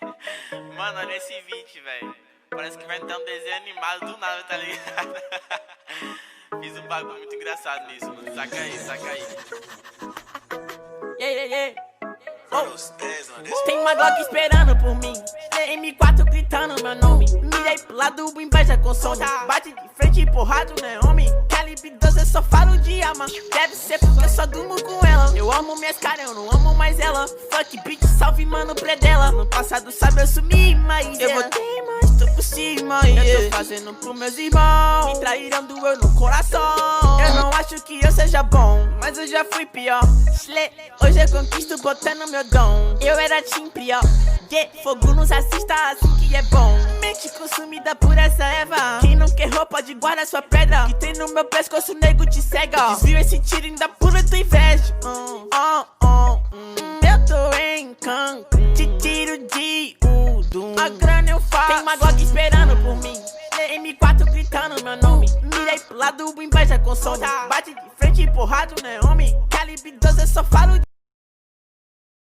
Mano, olha esse vídeo, velho. Parece que vai ter um desenho animado do nada, tá ligado? Fiz um bagulho muito engraçado nisso, mano. Saca aí, saca aí. Tem uma Glock esperando por mim, M4 gritando meu nome. Mirei pro lado, inveja com som. Bate de frente, porrado, né, homem? Calibre 12, eu só falo de alma. Deve ser porque eu só durmo com ela. Eu amo minhas caras, eu não amo mais ela. Fuck bitch, salve mano, predela. No passado sabe eu sumi, mas eu voltei, mas tô por cima. Eu tô fazendo pros meus irmãos. Me traíram, doeu no coração. Eu não acho que eu seja bom, mas eu já fui pior. Hoje eu conquisto botando meu dom. Eu era team pior. Fogo nos assista assim que é bom. Mente consumida por essa erva. Quem não quer roupa de guarda sua pedra. Que tem no meu pescoço, nego te cega. Desvio esse tiro ainda pura tua inveja. Eu tô em Cancún, te tiro de Udum. A grana eu faço. Tem uma Glock esperando por mim, M4 gritando meu nome. Mirei pro lado, inveja com som. Bate de frente, porrado, né, homem? Calibre 12, eu só falo de